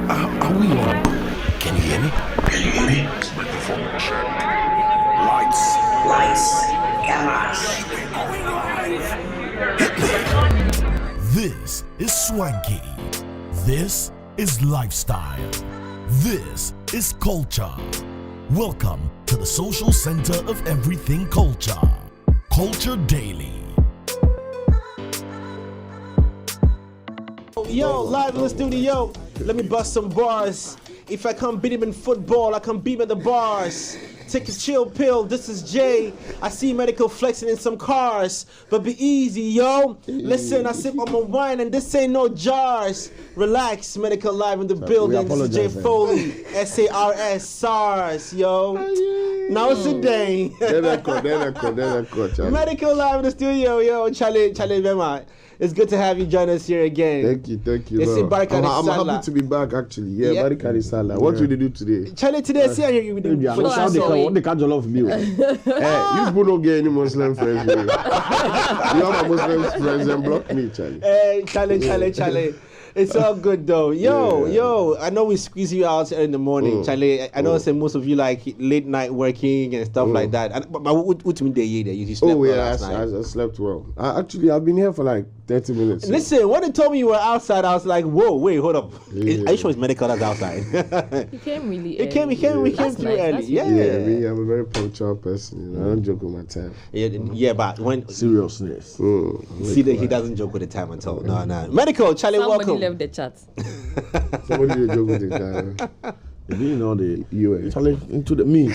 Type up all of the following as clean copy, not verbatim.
Are we on? Can you hear me? Can you hear me? Microphone check. Lights, cameras. We're going live. This is swanky. This is lifestyle. This is culture. Welcome to the social center of everything culture. Culture Daily. Yo, live in the studio. Let me bust some bars. If I can't beat him in football, I can beat him at the bars. Take a chill pill, this is Jay. I see Medikal flexing in some cars, but be easy, yo. Listen, I sip on my wine and this ain't no jars. Relax, Medikal live in the building. This is Jay Foley, SARS, SARS, yo. Now it's a day. Medikal live in the studio, yo. Charlie, Vema. It's good to have you join us here again. Thank you. I'm happy to be back, actually. Yeah, Medikal Salah. What will you do today? Charlie, today, see how you with the What they can't love me. You people don't get any Muslim friends. You have my Muslim friends and block me, Charlie. Hey, Charlie. It's all good though. Yo, I know we squeeze you out in the morning, Charlie. I know say most of you like late night working and stuff like that. But what mean you slept well last night? I slept well. I've been here for like 30 minutes. Listen, when they told me you were outside, I was like, whoa, wait, hold up. Are you sure it's Medikal that's outside? He came really early. We came through early. Yeah, I'm a very punctual person. I don't joke with my time. Yeah, but when seriousness. See that he doesn't joke with the time at all. No. Medikal, Charlie, welcome. Left the chat. Somebody did joke with the time. You know the US. Charlie into the me.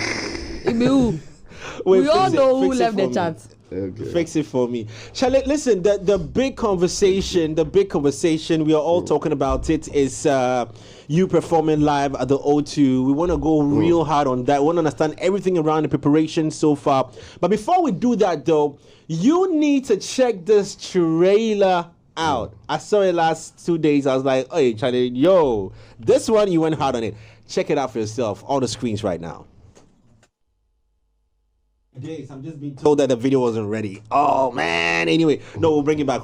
We all know who left the chat. Okay. Fix it for me. Charlie, listen, the big conversation we are all talking about it is you performing live at the O2. We want to go real hard on that. We want to understand everything around the preparation so far. But before we do that though, you need to check this trailer out. I saw it last 2 days. I was like, hey Charlie, yo, this one you went hard on it. Check it out for yourself on the screens right now. Jace, I'm just being told that the video wasn't ready. Oh man. Anyway, no, we'll bring it back.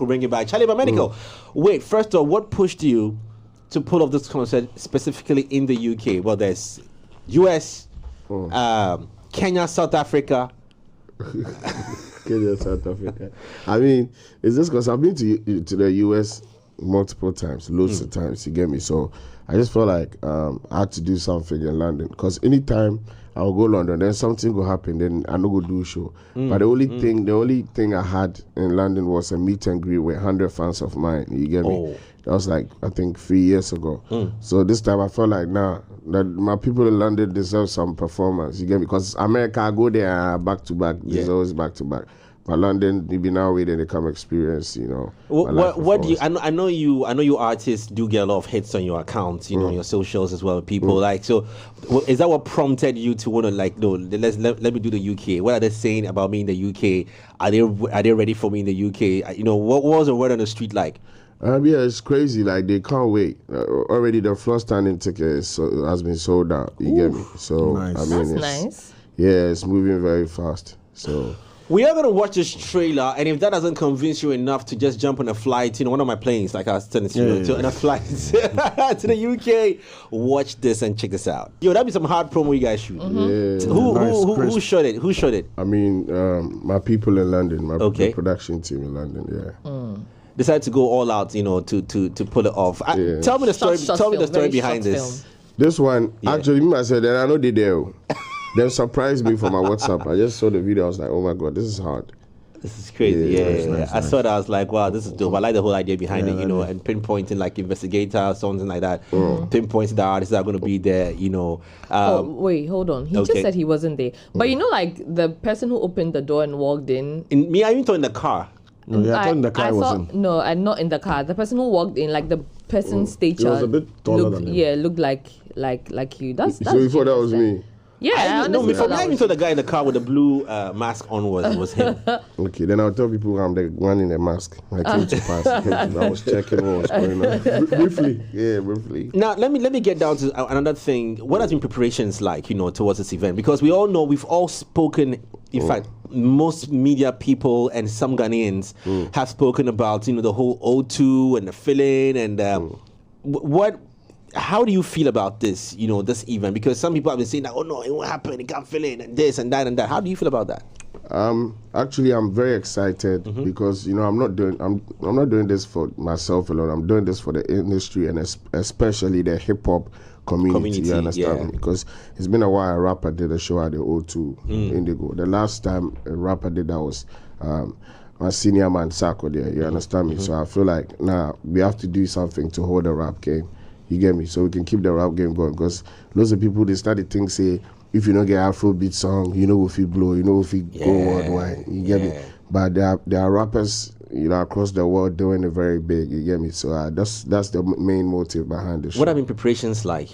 Charlie, but Medikal, wait, first of all, what pushed you to pull off this concert specifically in the UK? Well, there's US, Kenya, South Africa. Kenya, South Africa. I mean, it's just because I've been to the US multiple times, loads of times, you get me? So I just felt like I had to do something in London, because anytime I will go London, then something will happen, then I no go do a show. But the only thing I had in London was a meet and greet with 100 fans of mine. You get me? That was like, I think 3 years ago. So this time I felt like, that my people in London deserve some performance. You get me? Because America, I go there back to back. There's always back to back. But London, you be now waiting to come experience, you know. What do you? I know you artists do get a lot of hits on your account, you know, your socials as well. People like, so is that what prompted you to want to like, no, let me do the UK? What are they saying about me in the UK? Are they ready for me in the UK? You know, what was the word on the street like? Yeah, it's crazy. Like, they can't wait. Already the floor standing ticket has been sold out. You get me? So nice. I mean, that's nice. Yeah, it's moving very fast. So. We are going to watch this trailer, and if that doesn't convince you enough to just jump on a flight, you know, one of my planes, like I was telling you, on a flight to the UK, watch this and check this out. Yo, that'd be some hard promo you guys shoot. Yeah. Who shot it? Who shot it? I mean, my people in London, the production team in London, Decided to go all out, you know, to pull it off. Tell me the story. Tell me the story behind this. This one, actually, me myself, then I know they do. Then surprised me for my WhatsApp. I just saw the video. I was like, oh my God, this is hard. This is crazy. Nice. I saw that. I was like, wow, this is dope. I like the whole idea behind it, you know, and pinpointing like investigator, something like that. Pinpointing the artists that are going to be there, you know. Wait, hold on. He just said he wasn't there. But you know, like the person who opened the door and walked in. I even thought in the car. No, I thought in the car wasn't. No, and not in the car. The person who walked in, like the person's stature. He was a bit taller than him. Yeah, looked like you. That's so you thought that was me? Yeah, I even thought the guy in the car with the blue mask on was him. Okay, then I'll tell people I'm the one in the mask. I came to pass. I was checking what was going on. Briefly. Now, let me get down to another thing. What has been preparations like, you know, towards this event? Because we all know, we've all spoken, in fact, most media people and some Ghanaians have spoken about, you know, the whole O2 and the filling and what how do you feel about this, this event? Because some people have been saying that, oh no, it won't happen, it can't fill in, and this and that and that. How do you feel about that? Actually, I'm very excited because I'm not doing this for myself alone. I'm doing this for the industry and especially the hip hop community. You understand me? Because it's been a while. A rapper did a show at the O2 Indigo. The last time a rapper did that was my senior man Sako there. You understand me? So I feel like now we have to do something to hold the rap game. You get me? So we can keep the rap game going. Because lots of people, they started think say, if you don't get Afrobeat song, if you blow, if you go worldwide. You get me? But there are rappers, across the world doing it very big. You get me? So that's the main motive behind the show. What have been preparations like?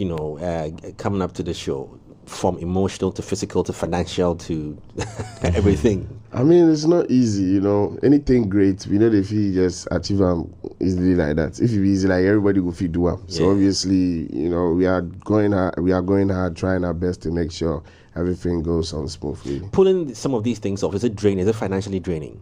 Coming up to the show, from emotional to physical to financial to everything. I mean, it's not easy, Anything great, we know if you just achieve them easily like that. If it's easy, like everybody will fit do them. So obviously, we are going hard, trying our best to make sure everything goes on smoothly. Pulling some of these things off, is it draining? Is it financially draining?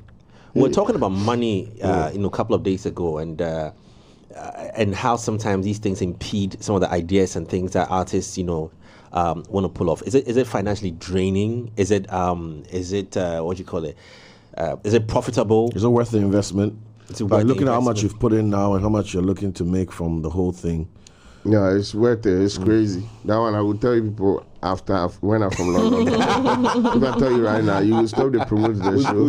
We were talking about money, a couple of days ago, and how sometimes these things impede some of the ideas and things that artists, want to pull off. Is it financially draining? Is it what do you call it? Is it profitable? Is it worth the investment? By looking at how much investment? you've put in now and how much you're looking to make from the whole thing. Yeah, it's worth it. It's crazy. That one I will tell you people when I'm from London. If I tell you right now, you will stop the promote the show.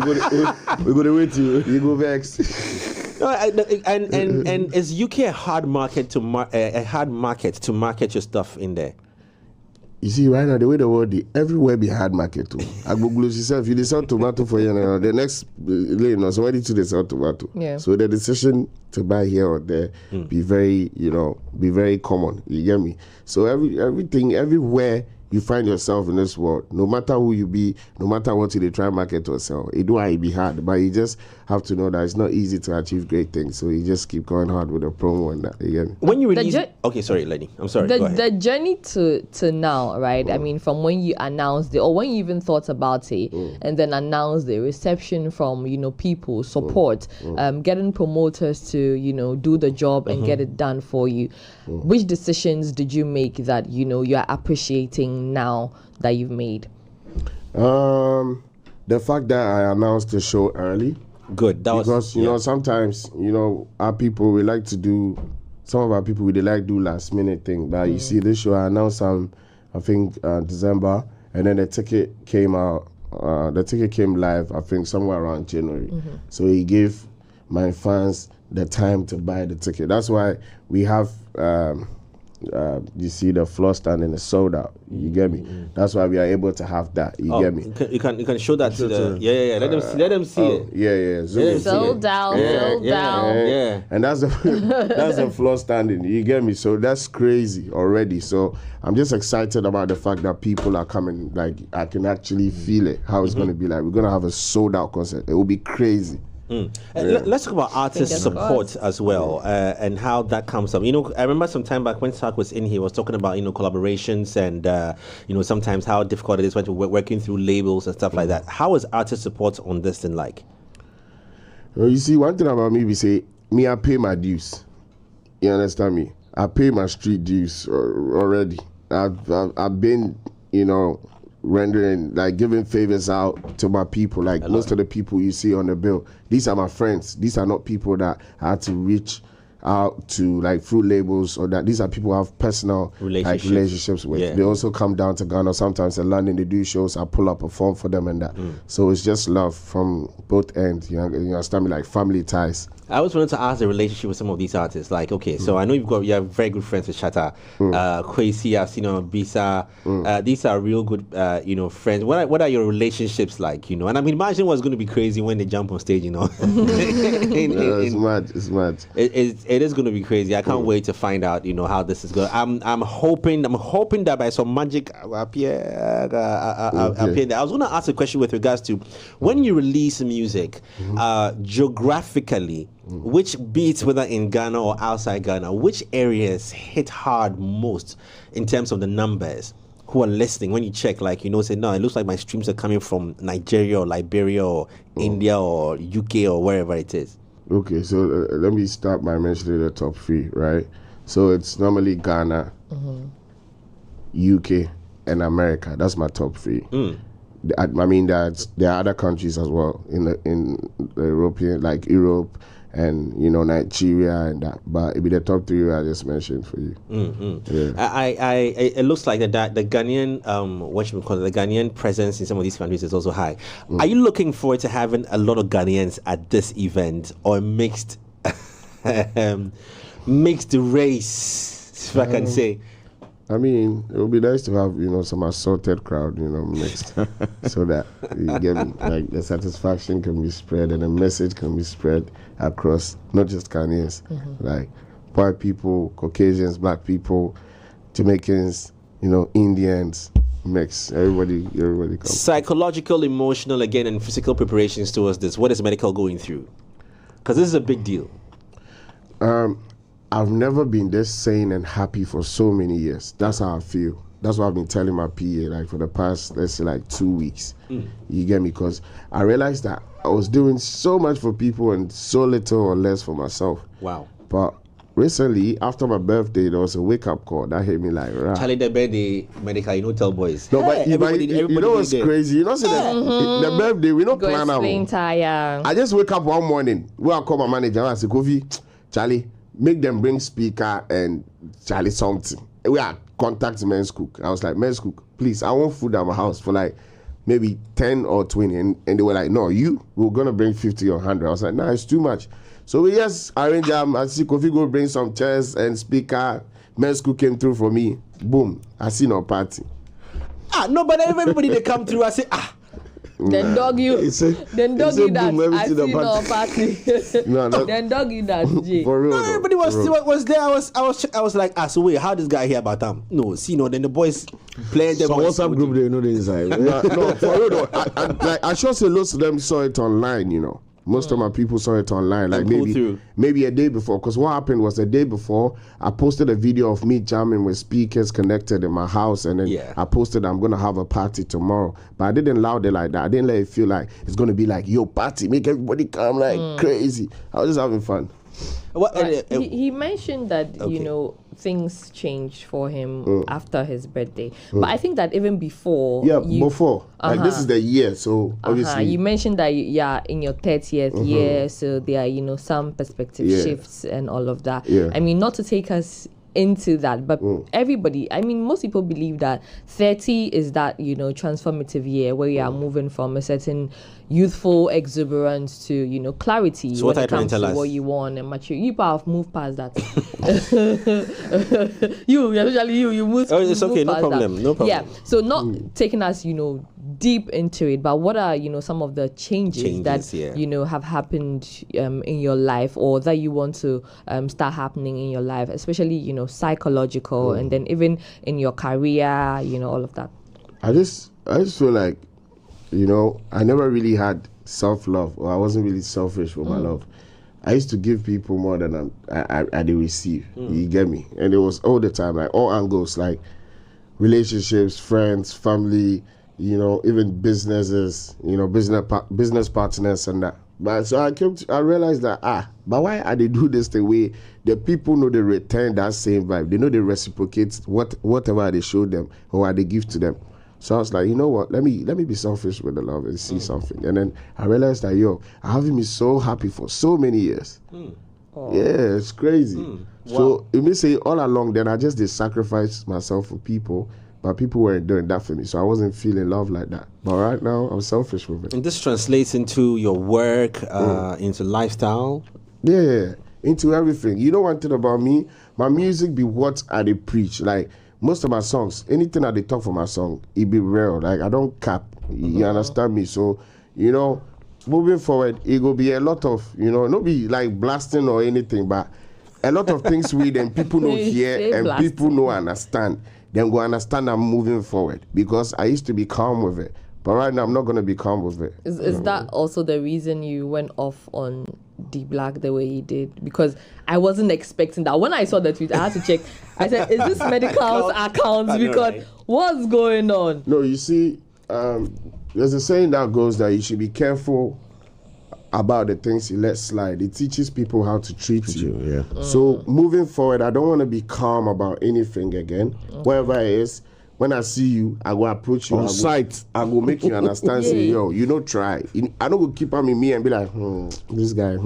We're gonna wait you. You go vex. No, and is UK a hard market to market your stuff in there? You see, right now, the way the world is, everywhere be hard market too. I go glue yourself. You sell tomato for you, the next lane, somebody to they sell tomato. Yeah. So the decision to buy here or there be very common. You get me? So everything, everywhere you find yourself in this world, no matter who you be, no matter what you they try market or sell, it do be hard. But you just have to know that it's not easy to achieve great things. So you just keep going hard with the promo and that. You get me? When you release, okay, sorry, Lenny, I'm sorry. Go ahead. The journey to now, right? I mean, from when you announced it, or when you even thought about it, and then announced the reception from people, support, getting promoters to do the job and get it done for you. Which decisions did you make that you're appreciating now that you've made? The fact that I announced the show early. Good. Because sometimes our people we like to do. Some of our people they like do last minute thing. But you see, this show I announced I think December, and then the ticket came out. The ticket came live I think somewhere around January. So he gave my fans the time to buy the ticket. That's why we have. You see the floor standing is sold out. You get me? That's why we are able to have that. You get me? You can show that to the Let them see it. Yeah. Sold out. Yeah. And that's the floor standing. You get me? So that's crazy already. So I'm just excited about the fact that people are coming. Like I can actually feel it. How it's going to be like. We're going to have a sold out concert. It will be crazy. Let's talk about artist support as well, and how that comes up. I remember some time back when Sark was in here, he was talking about collaborations and sometimes how difficult it is when we're working through labels and stuff like that. How is artist support on this thing like? Well, you see, one thing about me, we say I pay my dues. You understand me? I pay my street dues already. I've been rendering, like giving favors out to my people. Like most of the people you see on the bill, these are my friends. These are not people that I had to reach out to like through labels or that. These are people I have personal relationships with. Yeah. They also come down to Ghana sometimes in London. They do shows. I pull up, perform for them and that. So it's just love from both ends. You understand me? Like family ties. I always wanted to ask the relationship with some of these artists. Like, okay, so I know you have very good friends with Shatta, Kwesi, I've seen on Bisa. These are real good, friends. What are your relationships like? And I mean, imagine what's going to be crazy when they jump on stage. It's mad. It's mad. It is going to be crazy. I can't wait to find out. How this is going. I'm hoping that by some magic appear. I was going to ask a question with regards to when you release music, geographically. Which beats, whether in Ghana or outside Ghana, which areas hit hard most in terms of the numbers who are listening? When you check, say, no, it looks like my streams are coming from Nigeria or Liberia or India or UK or wherever it is. Okay, so let me start by mentioning the top three, right? So it's normally Ghana, UK, and America. That's my top 3. I mean, there are other countries as well in the European, like Europe and Nigeria and that. But it'd be the top 3 I just mentioned for you. Yeah. It looks like the Ghanaian the Ghanaian presence in some of these countries is also high. Are you looking forward to having a lot of Ghanaians at this event, or mixed race, if I can say? I mean, it would be nice to have, some assorted crowd, mixed, so that you get me, like the satisfaction can be spread and the message can be spread across, not just Ghanaians, like white people, Caucasians, black people, Jamaicans, Indians, mix. Everybody comes. Psychological, emotional, again, and physical preparations towards this. What is Medikal going through? Because this is a big deal. I've never been this sane and happy for so many years. That's how I feel. That's what I've been telling my PA, like for the past, let's say, like 2 weeks. You get me? Because I realized that I was doing so much for people and so little or less for myself. Wow. But recently, after my birthday, there was a wake-up call that hit me like, rah. Charlie, the birthday, Medikal, tell boys. No, but you know what's crazy? You know, say the birthday, we don't plan out. I just wake up one morning, where I call my manager and I say, Kofi, Charlie, make them bring speaker and Charlie something. We are contact Men's Cook. I was like, Men's Cook, please, I want food at my house for like maybe 10 or 20. And they were like, no, we're going to bring 50 or 100. I was like, nah, it's too much. So we just arrange them. I see Kofi go bring some chairs and speaker. Men's Cook came through for me. Boom. I see no party. No, but everybody they come through, I say, Then dog you. Then dog you that. I see no party. No. Then dog you that. For real. No, everybody was there. I was like, so wait, how this guy hear about them? No, see, no. Then the boys playing the boys. WhatsApp group, they know the inside. No, for real though. I sure say lots of them saw it online. Most of my people saw it online, like maybe a day before. Because what happened was the day before, I posted a video of me jamming with speakers connected in my house, and then I posted I'm gonna have a party tomorrow. But I didn't loud it like that. I didn't let it feel like it's gonna be like, yo, party, make everybody come like crazy. I was just having fun. He mentioned that things changed for him after his birthday, but I think that even before. Before. Like this is the year, so obviously. You mentioned that in your 30th year, so there are some perspective shifts and all of that. I mean, not to take us into that, but everybody, I mean, most people believe that 30 is that transformative year where you are moving from a certain youthful exuberance to clarity. So what are you trying to tell us? What you want and mature. You have moved past that. you moved. Oh, it's okay, no problem, no problem. Yeah, so not taking us deep into it, but what are some of the changes that have happened in your life, or that you want to start happening in your life, especially psychological, and then even in your career, all of that. I just feel like I never really had self-love, or I wasn't really selfish with my love. I used to give people more than I did receive. You get me? And it was all the time, like all angles, like relationships, friends, family, even businesses, business partners and that. But so I realized that, but why are they do this the way the people know they return that same vibe? They know they reciprocate whatever they show them or what they give to them. So I was like, you know what? Let me be selfish with the love and see something. And then I realized that I haven't been so happy for so many years. Yeah, it's crazy. Wow. So it may say all along, then I just did sacrifice myself for people. But people weren't doing that for me, so I wasn't feeling love like that. But right now, I'm selfish with it. And this translates into your work, into lifestyle? Yeah, into everything. You know one thing about me? My music be what I dey preach. Like, most of my songs, anything I dey talk for my song, it be real. Like, I don't cap. You understand me? So, moving forward, it will be a lot of, not be like blasting or anything, but a lot of things we then people know hear and blasting. People know understand. Then go understand I'm moving forward, because I used to be calm with it, but right now I'm not going to be calm with it. Is that also the reason you went off on D Black the way you did? Because I wasn't expecting that. When I saw the tweet, I had to check. I said, is this Medical's account? Because what's going on? No, you see, there's a saying that goes that you should be careful about the things he lets slide. It teaches people how to treat you. Yeah. So moving forward, I don't want to be calm about anything again. Wherever it is, when I see you, I will approach you On I go, sight. I will make you understand. Say, yo, you know, try. I don't go keep on me and be like, this guy.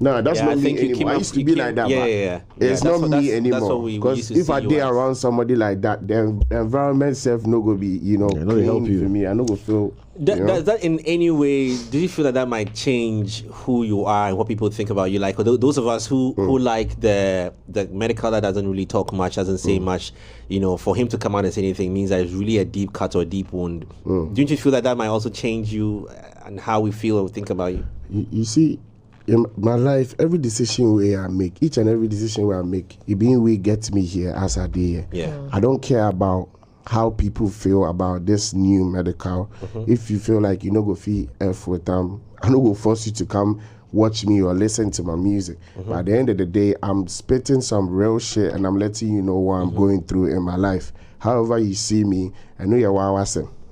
No, that's not me anymore. I used to be like that. Yeah. It's not me anymore. Because if I dare around somebody like that, the environment self no go be, you know, no, they help you. for me. I no go feel. Does that in any way, do you feel that might change who you are and what people think about you? Like those of us who like the medical that doesn't really talk much, doesn't say much, you know, for him to come out and say anything means that it's really a deep cut or a deep wound. Don't you feel that might also change you and how we feel or think about you? You see, in my life, every decision where I make, each and every decision where I make, it being way gets me here as I did here. Yeah. I don't care about how people feel about this new medical. If you feel like you no go feel F with them, I no go force you to come watch me or listen to my music. But at the end of the day, I'm spitting some real shit and I'm letting you know what I'm going through in my life. However you see me, I know you're wow.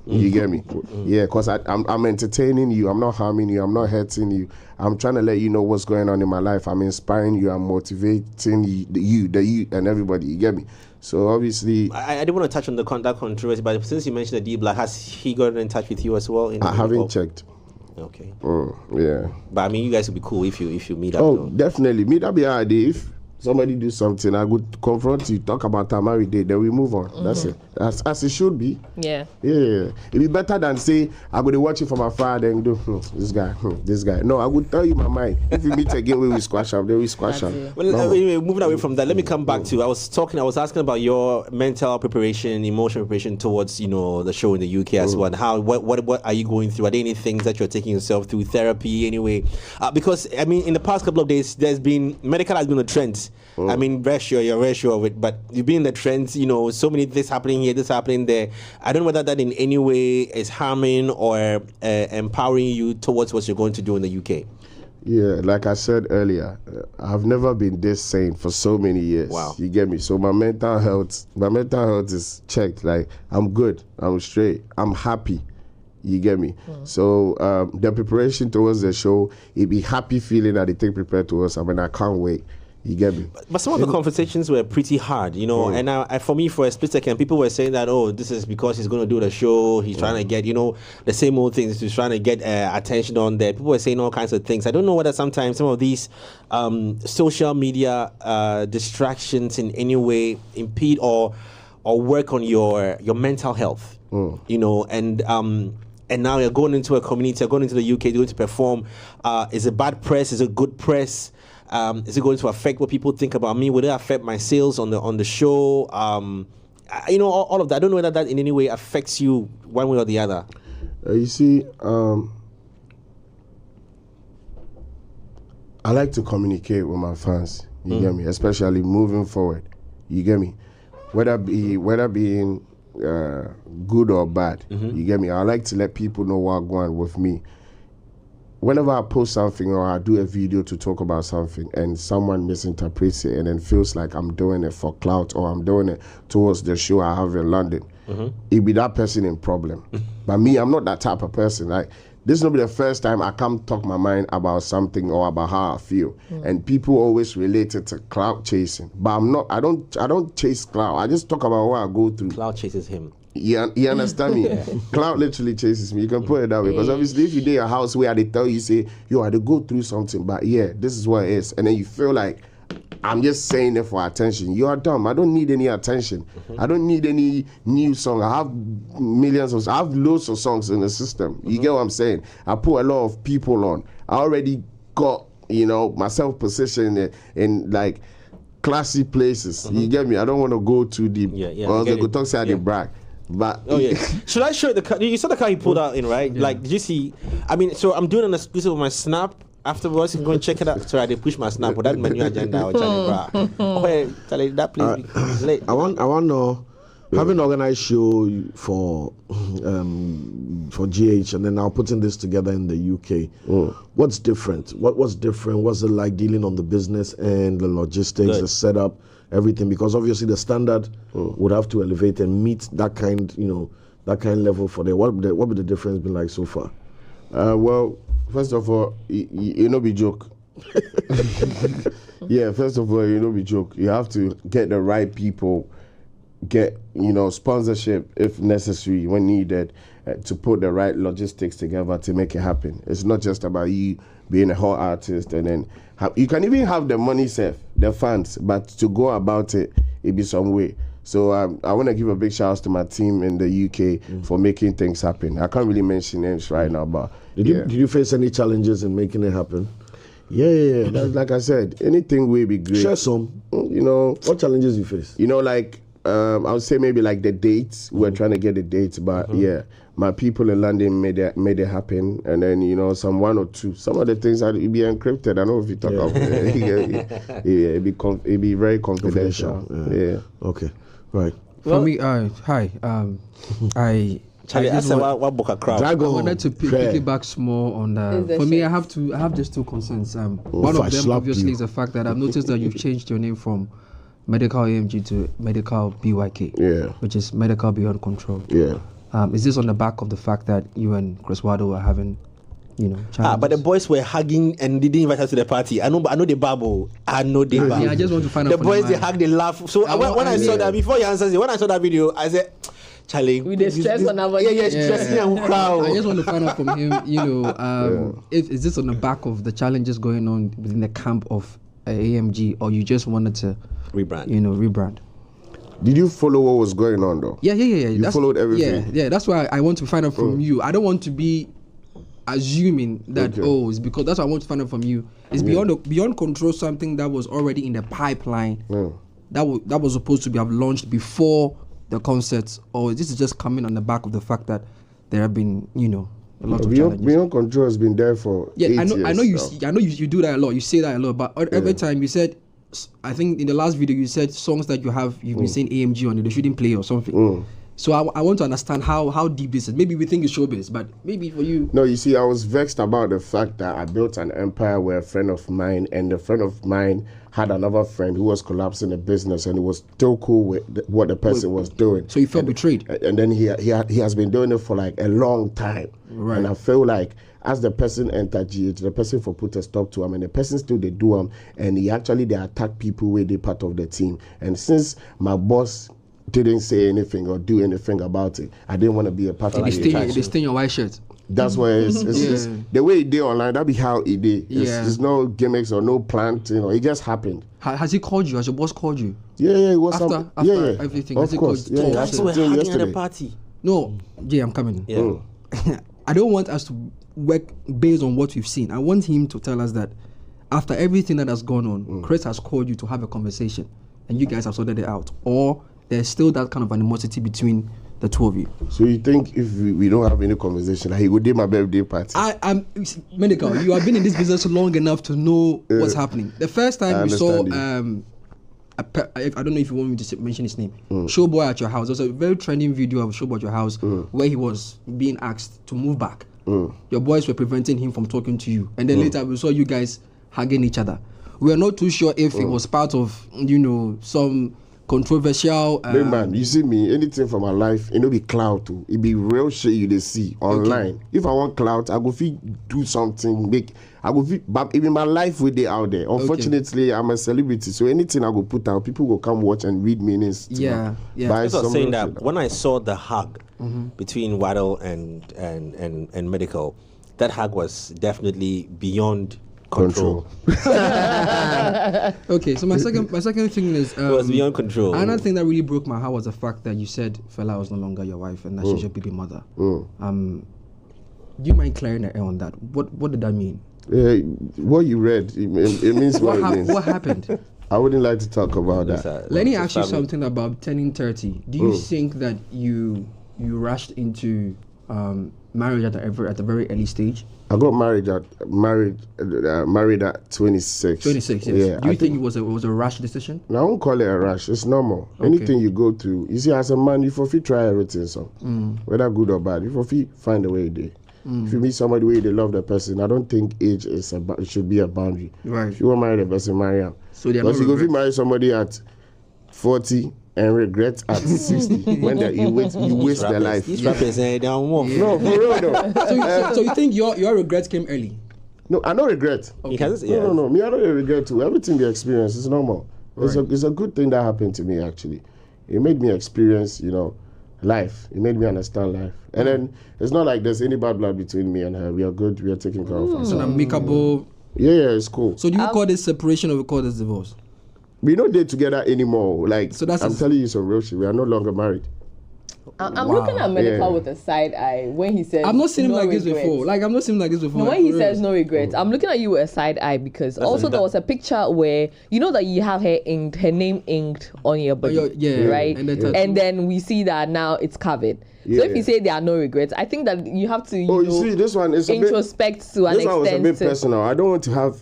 You get me? Yeah, because I'm entertaining you. I'm not harming you. I'm not hurting you. I'm trying to let you know what's going on in my life. I'm inspiring you. I'm motivating you, and everybody. You get me? So obviously, I didn't want to touch on that controversy, but since you mentioned the D Black, has he gotten in touch with you as well? I haven't checked. Okay. Yeah. But I mean, you guys would be cool if you meet up. Oh, definitely. Meet up. Yeah, if somebody do something, I would confront you, talk about our married day, then we move on. That's it. As it should be. Yeah. Yeah. It'd be better than say, I'm going to watch it from afar and do, this guy. No, I would tell you my mind. If we meet again, we will squash up. Then we squash up. Well, anyway, moving away from that, let me come back to, I was asking about your mental preparation, emotional preparation towards, you know, the show in the UK as well. And how, what are you going through? Are there any things that you're taking yourself through therapy anyway? Because, I mean, in the past couple of days, Medikal has been a trend. I mean, you're very sure of it, but you've been in the trends, you know, so many things happening here, this happening there. I don't know whether that in any way is harming or empowering you towards what you're going to do in the UK. Yeah, like I said earlier, I've never been this sane for so many years. Wow. You get me? So my mental health is checked. Like, I'm good, I'm straight, I'm happy. You get me? So the preparation towards the show, it be happy feeling that they take prepared towards. I mean, I can't wait. You get me? But some of the conversations were pretty hard, you know. And for me, for a split second, people were saying that, oh, this is because he's going to do the show. He's trying to get, you know, the same old things. He's trying to get attention on there. People were saying all kinds of things. I don't know whether sometimes some of these social media distractions in any way impede or work on your mental health, you know, and now you're going into a community, you're going into the UK, you're going to perform. Is it bad press? Is it good press? Is it going to affect what people think about me? Will it affect my sales on the show? You know, all of that. I don't know whether that in any way affects you one way or the other. You see, I like to communicate with my fans. You get me? Especially moving forward. You get me? Whether being good or bad. You get me? I like to let people know what's going on with me. Whenever I post something or I do a video to talk about something and someone misinterprets it and then feels like I'm doing it for clout or I'm doing it towards the show I have in London, it be that person in problem. But me, I'm not that type of person. Like, this will be the first time I come talk my mind about something or about how I feel. And people always relate it to clout chasing. But I don't chase clout. I just talk about what I go through. Clout chases him. You understand me? Cloud literally chases me. You can put it that way. Because obviously, if you do a house where they tell you, say, yo, I had to go through something, but yeah, this is what it is. And then you feel like, I'm just saying it for attention. You are dumb. I don't need any attention. I don't need any new song. I have I have loads of songs in the system. You get what I'm saying? I put a lot of people on. I already got, you know, myself positioned in like classy places. You get me? I don't want to go too deep. Or they go talk say they brag. But should I show the car? You saw the car he pulled out in, right? Like, did you see? I mean, so I'm doing an exclusive of my Snap. Afterwards, you can go and check it out. Sorry, I did push my Snap with that menu agenda. Charlie, that please is late. I want to know, having organized show for GH and then now putting this together in the UK, what's different? What's different? What's it like dealing on the business and the logistics, the setup, everything? Because obviously the standard would have to elevate and meet that kind, you know, that kind of level for there. What would the difference been like so far? Well, First of all, you know be joke. Yeah, first of all, you know be joke. You have to get the right people, get sponsorship if necessary when needed, to put the right logistics together to make it happen. It's not just about you being a hot artist and then you can even have the money safe, the funds, but to go about it be some way. So I want to give a big shout out to my team in the UK for making things happen. I can't really mention names right now, but did you face any challenges in making it happen? Yeah. That's, like I said, anything will be great. Share some. What challenges you face? I would say maybe like the dates. We're trying to get the dates, but yeah, my people in London made it happen. And then some one or two. Some of the things will be encrypted. I don't know if you talk about it. It'd be very confidential. Yeah. Okay. Right. For me, hi. Charlie, I said what book a crowd. I wanted to piggyback small on that. For me, I have just two concerns. One of them obviously is the fact that I've noticed that you've changed your name from Medikal AMG to Medikal BYK, which is Medical Beyond Control. Yeah. Is this on the back of the fact that you and Chris Wado are having, challenges? But the boys were hugging and they didn't invite us to the party. I know the babble. I just want to find out. The boys, they hug, they laugh. So when I saw that, before you answered, when I saw that video, I said, Charlie, with the stress on our stressing and crowd. I just want to find out from him, if is this on the back of the challenges going on within the camp of AMG, or you just wanted to rebrand? Did you follow what was going on though? Yeah. You followed everything? Yeah. That's why I want to find out from you. I don't want to be assuming that it's because that's what I want to find out from you. It's beyond control, something that was already in the pipeline that was supposed to have launched before the concerts, or this is just coming on the back of the fact that there have been a lot of challenges. Beyond control has been there for 8 years. I know you do that a lot. You say that a lot, but every time you said, I think in the last video you said songs that you've been saying AMG on it, they shouldn't play or something. So I want to understand how deep this is. Maybe we think it's showbiz, but maybe for you. No, you see, I was vexed about the fact that I built an empire where a friend of mine and a friend of mine had another friend who was collapsing the business, and it was still cool with what the person was doing. So you felt betrayed? And then he has been doing it for like a long time. Right. And I feel like as the person entered GH, the person for put a stop to him, and the person still they do him, and they attack people where they part of the team. And since my boss didn't say anything or do anything about it, I didn't want to be a part of it. They stain your white shirt. That's why it's the way it did online. That be how it did. It's no gimmicks or no plant. It just happened. Has he called you? Has your boss called you? Yeah, it was after everything. Of course. That's why we're hugging at the party. No, Jay, I'm coming. Yeah. I don't want us to work based on what we've seen. I want him to tell us that after everything that has gone on, Chris has called you to have a conversation, and you guys have sorted it out, or there's still that kind of animosity between the two of you. So you think if we don't have any conversation, he would do my birthday party? I'm Medikal. You have been in this business long enough to know what's happening. The first time we saw, I don't know if you want me to mention his name, Showboy at your house. There's a very trending video of Showboy at your house where he was being asked to move back. Your boys were preventing him from talking to you, and then later we saw you guys hugging each other. We are not too sure if it was part of some controversial. Big man, you see me, anything from my life, it no be clout too. It be real shit you they see online. Okay. If I want clout, I go do something big. I go but even my life will be out there. Unfortunately, I'm a celebrity, so anything I go put out, people will come watch and read meanings. I was saying that when I saw the hug between Waddle and Medikal, that hug was definitely beyond control. Okay, so my second thing is it was beyond control. Another thing that really broke my heart was the fact that you said Fela was no longer your wife and that she's your baby mother. Do you mind clearing the air on that? What did that mean? What you read, it means what it means. What happened? I wouldn't like to talk about that. Let me ask you something about turning 30. Do you think that you rushed into marriage at a very early stage? I got married at 26. 26, yes. Yeah, Do you think it was a rash decision? No, I won't call it a rash. It's normal. Okay. Anything you go through, you see, as a man, you forfeit try everything. So whether good or bad, you forfeit find a way there. If you meet somebody where they love the person, I don't think age it should be a boundary. Right. If you want to marry the person, marry him. So because you go marry somebody at 40 and regret at 60 when you waste their life. These rappers, they don't move. No, for real though. So you think your regrets came early? No, I don't regret. He has, No. Me, I don't regret too. Everything we experience is normal. Right. It's a good thing that happened to me actually. It made me experience, life. It made me understand life. And then it's not like there's any bad blood between me and her. We are good. We are taking care of It's ourselves. an amicable. Yeah, it's cool. So do you call this separation or we call this divorce? We don't date together anymore. Like, So that's I'm a- telling you some real shit. We are no longer married. I'm looking at Medikal Yeah. with a side eye when he says. I've not seen him no like this regrets. before. Like I've not seen him like this before. No, like, when he for says real. no regrets, I'm looking at you with a side eye because also there was a picture where you know that you have her name inked on your body, yeah, right? and the tattoo. And then we see that now it's covered. Yeah. So if you say there are no regrets, I think that you have to You see, this one is a bit. introspect to an This one was a extent. bit personal. I don't want to have,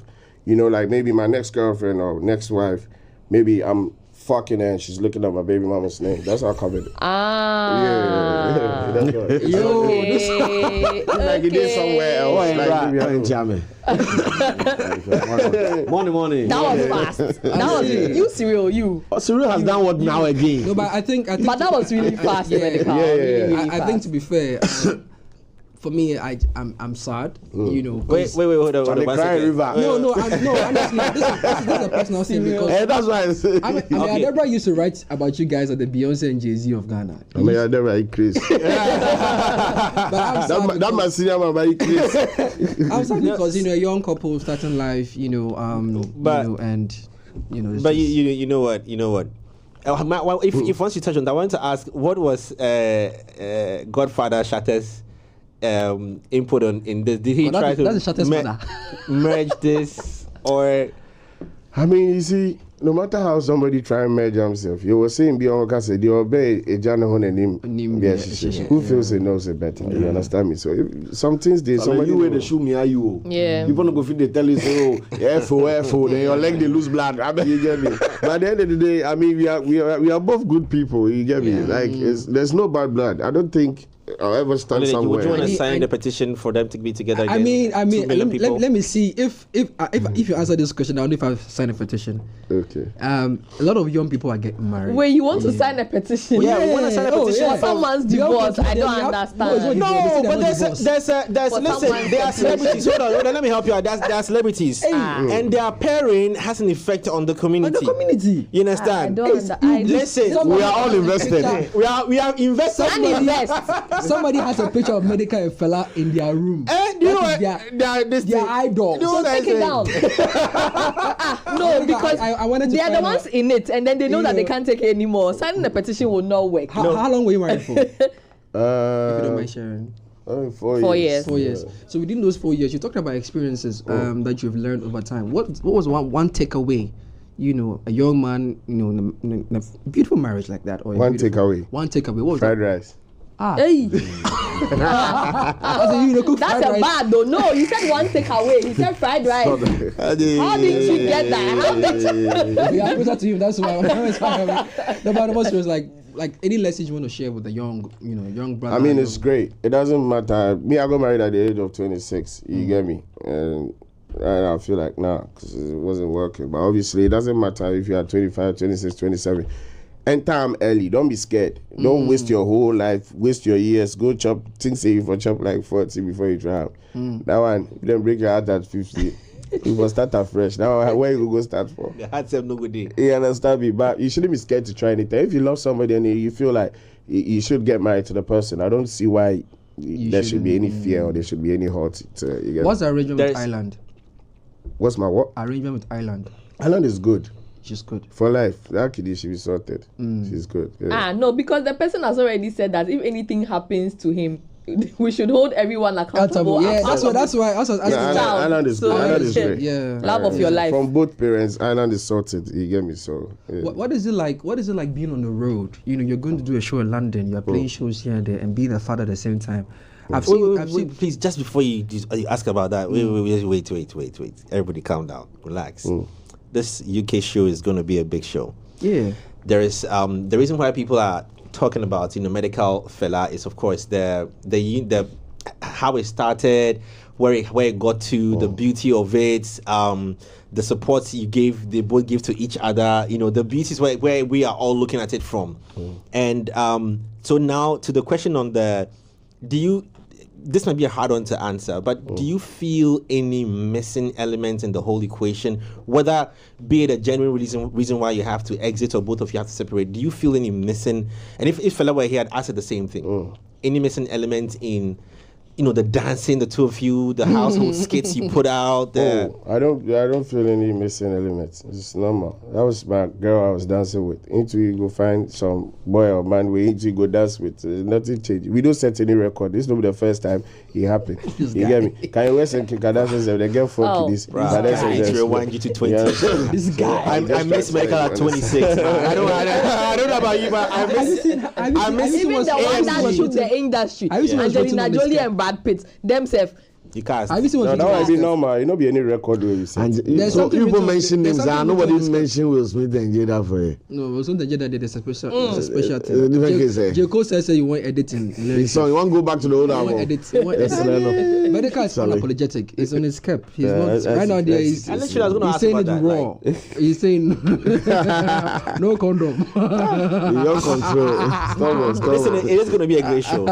like maybe my next girlfriend or next wife, maybe I'm fucking her and she's looking at my baby mama's name. That's how I covered it. Yeah. That's right. Yo, Okay. Like it is somewhere else. Why, Like, right, maybe I right, don't- jamming. Money. That was fast. That was you, Cyril. You. Cyril has done what now again? No, but I think. But that was really fast, Medikal. Yeah. Really, really I think fast. to be fair, for me, I'm sad. Wait, hold on. Charlie one Cry second. River. No, honestly, this is a personal thing because Hey, that's why I say. I mean, Okay. Adebra used to write about you guys at the Beyonce and Jay-Z of Ghana. I mean, I never eat Chris. But I'm sad That my because, senior man, but eat Chris. I'm sad because a young couple starting life, But- and it's But just- you know what? Well, if once you touch on that, I want to ask, what was Godfather Shatter's input in this? Did he Oh, try that's to the Shatter's father. merge this, or I mean, you see, no matter how somebody try and merge himself, you were saying beyond what I said, you obey a journal on a name. Nim, Yes, yeah. who feels it knows it better. You understand me? So if some things they somebody you wear know. the shoe me are you. Yeah. People don't go fit they tell you say FO, then your leg they lose blood. I mean, you get me. But at the end of the day, I mean, we are both good people. You get me? Like, there's no bad blood. I don't think I'll ever stand would you somewhere. want to I- sign the petition for them to be together I again? mean, 2 million people? let me see if you answer this question. I don't know if I've signed a petition. Okay. A lot of young people are getting married. Wait, you want to sign a petition? Yeah, we want to sign a petition For someone's divorce, I don't understand. No, but there's For listen, someone's there are separation. celebrities. Hold on, let me help you out. There are celebrities, and their pairing has an effect on the community. the community. You understand? Listen, We are all invested. we are invested. And invest. Somebody has a picture of Medikal and Fela in their room. Do you know That what? is their idol. You know So what I take it say? down. No, because I wanted to they are the find ones out- in it, and then they know that they Yeah. can't take it anymore. Signing the petition will not work. How long were you married for? If you don't Uh, mind sharing. 4 years. 4 years. So within those 4 years, you talked about experiences that you've learned over time. What was one takeaway? A young man, in a beautiful marriage like that, or a One beautiful- takeaway. One takeaway. What was Fried that? rice. Hey, I said, cook that's fried a rice. bad though. No, you said one takeaway. He said fried rice. How did you get that? How did you? We are closer to him. That's why. No, but the most was like any lessons you want to share with the young brother. I mean, it's great. It doesn't matter. Me, I got married at the age of 26. You get me? And I feel like, because it wasn't working. But obviously, it doesn't matter if you are 25, 26, 27. Enter time early. Don't be scared. Don't waste your whole life. Waste your years. Go chop. Think say you for chop like 40 before you try out. That one, if you don't break your heart at 50, you will start afresh. Now, where you go start for? The heart self no good day. You understand me? But you shouldn't be scared to try anything. If you love somebody and you feel like you should get married to the person, I don't see why there should be any fear or there should be any hurt. You get What's the arrangement with There's- Ireland? What's my what? Arrangement with Ireland. Ireland is good She's good. for life. That kid should be sorted. She's good. Yeah. No, because the person has already said that if anything happens to him, we should hold everyone accountable. Yeah, that's why. Yeah, child. Ireland is So, good. Ireland is yeah. great. Yeah. Love of your life. From both parents, Ireland is sorted. You get me? So yeah. What is it like? What is it like being on the road? You're going to do a show in London. You're playing shows here and there, and being a father at the same time. I've seen. Please, just before you ask about that, wait. Everybody calm down. Relax. This UK show is going to be a big show. Yeah. There is the reason why people are talking about Medikal Fela is of course the how it started, where it got to, the beauty of it, the support they both give to each other. You know, the beauty is where we are all looking at it from. And so now to the question on this might be a hard one to answer, but do you feel any missing elements in the whole equation, whether be it a genuine reason why you have to exit or both of you have to separate? Do you feel any missing? And if fella were here, I'd answer the same thing. Any missing elements in, you know, the dancing, the two of you, the household skits you put out? I don't feel any missing elements. It's normal. That was my girl I was dancing with. Into you go find some boy or man we into you go dance with. Nothing changed. We don't set any record. This will be the first time it happened. You get me? Can you West and Kardashians they get fuck this? It's rewind you to 20. This guy. I miss Medikal at 26. I don't know about you, but I miss Even the one that shoot the industry. Angelina Jolie and Brad Pitt themselves. You can't. Have you seen what that would be normal. You know, be any record where you say. And so people mention names. Nobody mention Will Smith and Jada for it. No, Will Smith and Jada did a special thing. Different case. J. Cole says you want editing. So you want to go back to the old album? Medikal is unapologetic. He's on his cap. He's not right now. There he's saying it raw. He's saying no condom. Your control. Listen, it is going to be a great show,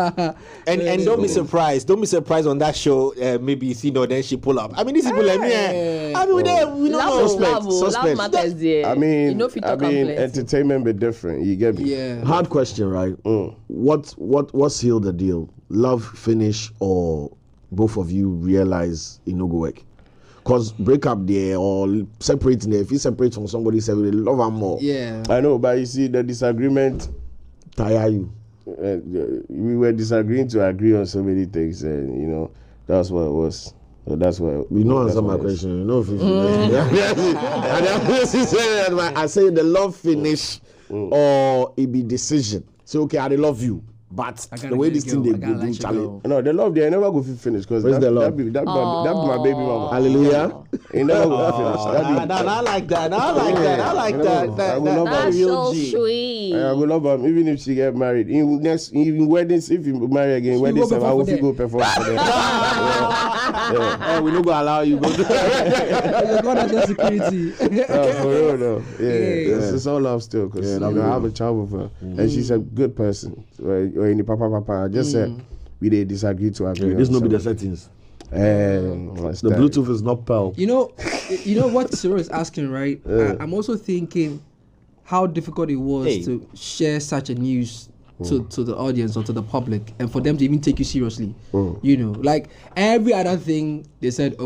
and don't be surprised. Don't be surprised on that show. Maybe you see, then she pull up. I mean, these people like me. I mean, we don't know. Love matters there. I mean, entertainment be different. You get me? Yeah. Hard question, right? What sealed the deal? Love finish or both of you realize it no go work? Cause break up there or separating there. If you separate from somebody, say they love them more. Yeah. I know, but you see, the disagreement tire you. We were disagreeing to agree on so many things, and you know. That's what it was. So that's what you know. Answer my question. You know if I say the love finish or it be decision. Say okay, I love you, but the way this thing they go do, Charlie. No, the love they never go finish because that be my baby mama. Hallelujah. He never go finish. I like that. I like that. That's so sweet. I will love him even if she get married. In weddings, if you marry again, weddings, I will go perform for them. We don't go allow you go. Security. For real though. Yeah. It's all love still because I have a child with her and she's a good person. Or in the papa. I just said we they disagree to agree. This no be the settings. The Bluetooth is not Pearl. You know what Cyril is asking, right? I'm also thinking how difficult it was to share such a news to the audience or to the public, and for them to even take you seriously. You know, like every other thing they said.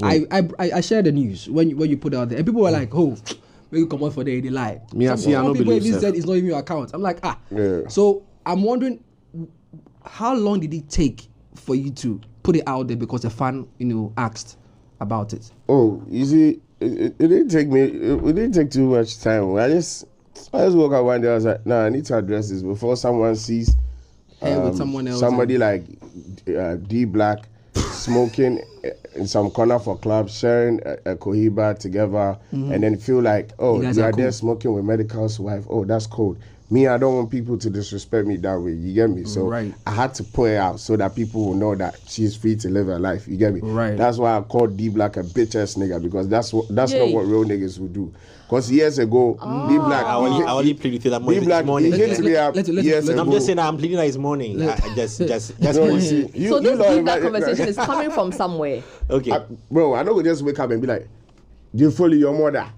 I shared the news when you put it out there, and people were like, "Oh, when you come out for the they lie." Some people even said it's not even your account. I'm like, So I'm wondering, how long did it take for you to put it out there because a fan, asked about it? Oh, you see, it didn't take me. It didn't take too much time. I just woke up one day. I was like, I need to address this before someone sees with someone else. Somebody like D Black smoking in some corner for club, sharing a Cohiba together, and then feel like, you are there cool. Smoking with Medikal's wife. Oh, that's cold. Me, I don't want people to disrespect me that way. You get me? So I had to put it out so that people will know that she's free to live her life. You get me? Right. That's why I called D Black a bitch ass nigga, because that's not what real niggas would do. Because years ago, D Black, I only plead with you that morning. D Black, he hit me up years ago. I'm just saying I'm pleading that it's morning. Just morning. So this deep black conversation is coming from somewhere. Okay. Bro, I don't just wake up and be like, you follow your mother.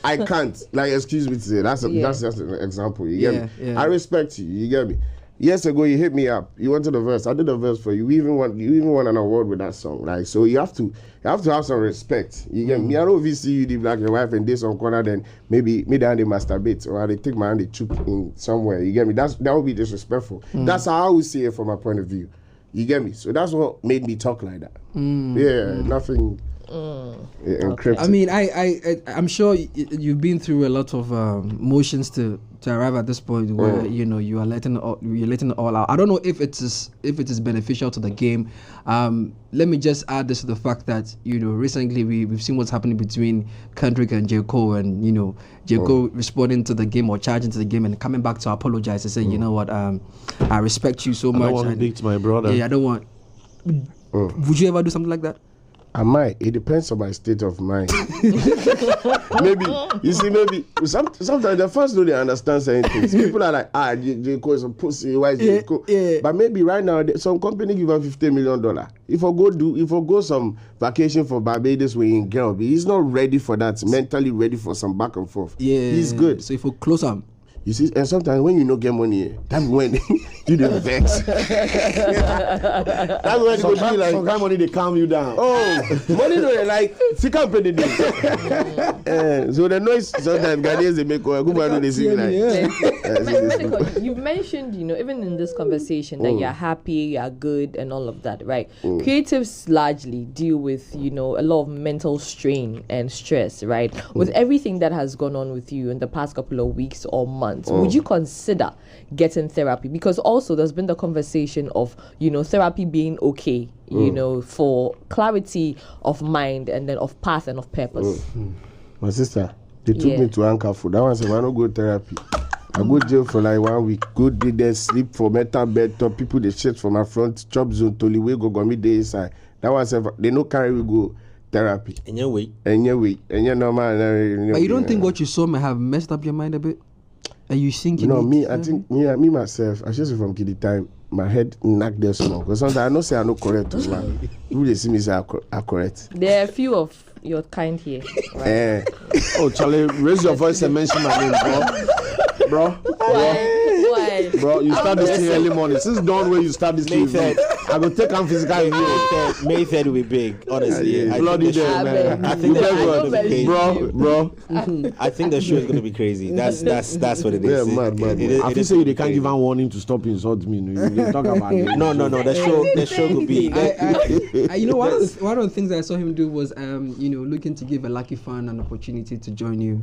I can't. Like, excuse me to say. That's just an example. You get me? Yeah. I respect you. You get me? Years ago, you hit me up. You wanted a verse. I did a verse for you. You even won an award with that song. Like, so you have to have some respect. You get me? I don't know if you see you, the black your wife, and this on corner, then maybe they masturbate or they take my hand, they choke in somewhere. You get me? That would be disrespectful. That's how I would see it from my point of view. You get me? So that's what made me talk like that. Yeah, nothing. Encrypted. I mean, I'm sure you've been through a lot of motions to arrive at this point where you are letting it all out. I don't know if it is beneficial to the game. Let me just add this to the fact that recently we've seen what's happening between Kendrick and J. Cole, and J. Cole responding to the game or charging to the game and coming back to apologize and say, you know what, I respect you so much. I don't want to beat my brother. Yeah, I don't want. Would you ever do something like that? I might. It depends on my state of mind. Maybe you see. Maybe sometimes the first do they understand certain things. People are like, J Cole is a pussy. Why is J Cole? Yeah. But maybe right now some company give her $50 million. If I go some vacation for Barbados with him girl, he's not ready for that. Mentally ready for some back and forth. Yeah, he's good. So if you close him. You see, and sometimes when you don't get money, that's when you don't vex. That's when you go be like, some kind of money they calm you down. oh, money no like, see company. So the noise sometimes Ghanaians they make good money they see like. Medical, you've mentioned, even in this conversation that you're happy, you're good, and all of that, right? Creatives largely deal with, a lot of mental strain and stress, right? With everything that has gone on with you in the past couple of weeks or months, would you consider getting therapy? Because also there's been the conversation of, therapy being okay, for clarity of mind and then of path and of purpose. My sister, they took me to Anchor Food. That one said, why not go therapy? I go jail for like 1 week. Go there, sleep for metal bed top. People they shit for my front. Chop zone, totally we go me day inside. That one said, they no carry we go therapy. And your way. And your normal. But you don't think what you saw may have messed up your mind a bit? Are you thinking? I think me myself, I just from kiddie time, my head knocked there small. Because sometimes I know say I'm not correct as well. People they see me say I'm correct. There are a few of your kind here. Right? Oh, Charlie, raise your voice and mention my name, bro. Why? Bro, you start this thing early morning. Since dawn when you start this thing, I will take on physical review. May 3rd will be big, honestly. Bloody day, man. I think the show is I gonna be Bro. I think the show is gonna be crazy. That's what it is. Yeah, mad. I feel say they can't give one warning to stop insulting me. You talk about it. No. The show could be. One of the things that I saw him do was, looking to give a lucky fan an opportunity to join you.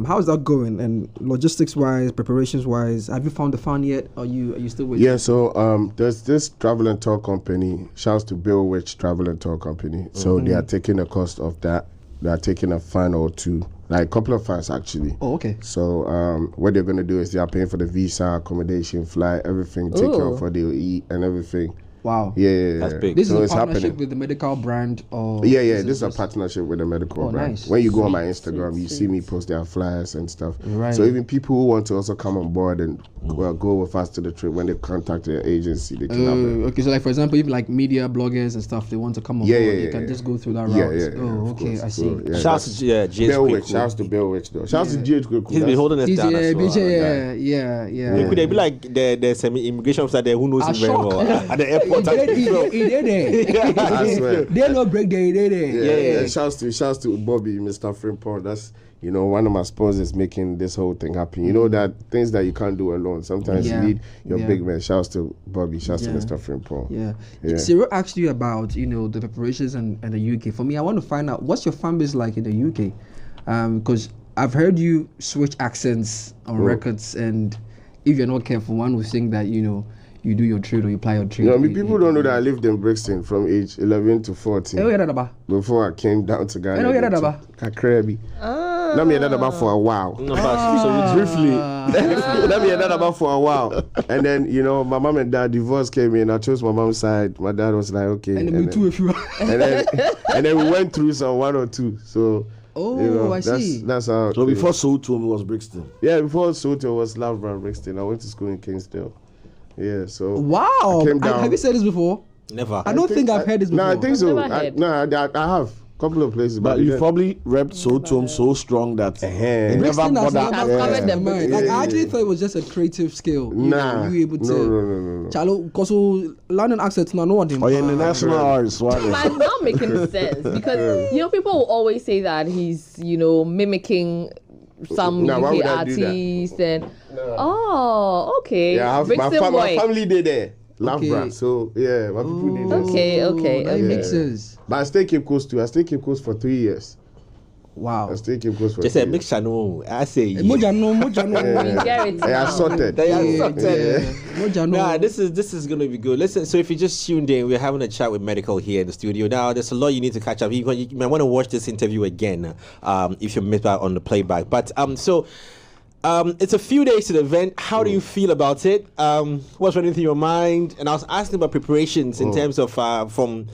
How's that going? And logistics-wise, preparations-wise, have you found the fan yet? Or are you still waiting? Yeah, so there's this travel and tour company. Shouts to Bill Witch Travel and Tour Company. So they are taking the cost of that. They are taking a fan or two, like a couple of fans actually. Oh, okay. So what they're gonna do is they are paying for the visa, accommodation, flight, everything, take care of what they'll eat and everything. Wow. Yeah. That's big. This So is it's a partnership happening. with the Medikal brand, or Yeah. This is a partnership with the Medical brand. Nice. When you go on my Instagram, you see me post their flyers and stuff. Right. So even people who want to also come on board and go with us to the trip, when they contact their agency, they can have it. Okay, so like for example, even like media bloggers and stuff, they want to come on Yeah, board, yeah, they can yeah. just go through that route. Yeah, Oh, of okay, course. I see. So, yeah, Shouts to GH Bill Quick. Witch. Shouts to Bill Witch though. Shouts to GH Quick. He's been holding us down as well. Yeah. Could they be like the semi-immigration officer there who knows him very well at the airport? He did it. I swear. They no break day, they did. Yeah. Shouts to Bobby, Mr. Frimpong. That's one of my sponsors making this whole thing happen. You know that things that you can't do alone. Sometimes you need your big man. Shouts to Bobby. Shouts to Mr. Frimpong. Yeah. Cyril asked you about the preparations and the UK. For me, I want to find out what's your fan base like in the UK, because I've heard you switch accents on records, and if you're not careful, one will think that you do your trade or you apply your trade. People don't know that I lived in Brixton from age 11 to 14. Before I came down to Ghana. Kakrebi. Let me hear that about for a while. So briefly. Let me hear that about for a while. And then, my mom and dad divorce came in. I chose my mom's side. My dad was like, okay. And then we two if you and then we went through some 1 or 2. So I see. That's how. So before Soul to me was Brixton. Yeah, before Soul to was Loughborough, Brixton. I went to school in Kingsdale. Yeah, so wow. I came down. Have you said this before? Never. I don't think I've heard this before. No, I think so. Never heard. I have a couple of places, But you probably repped Soul to him so strong that it never Brixton has bothered. Has covered them. Like I actually thought it was just a creative skill. Nah. You able to No. Chalo, because London accents now no one. Oh, yeah, international artist. But it's not making sense because people will always say that he's mimicking some Nah, why UK would I do that? artist and okay. Yeah, I have my Brixton boy. family did there. Loughborough. Okay. So yeah, my people did there. Okay. That makes sense. But I stayed Cape Coast too. I stayed Cape Coast for 3 years. Wow. I stayed Cape Coast for Just 3 a years. mixture. No, I say. Moja no. We get it They are now. sorted. They are sorted. Moja no. Nah, this is gonna be good. Listen, so if you just tuned in, we're having a chat with Medikal here in the studio. Now, there's a lot you need to catch up. You might want to watch this interview again if you missed out on the playback. But so It's a few days to the event. How do you feel about it? What's running through your mind? And I was asking about preparations in terms of from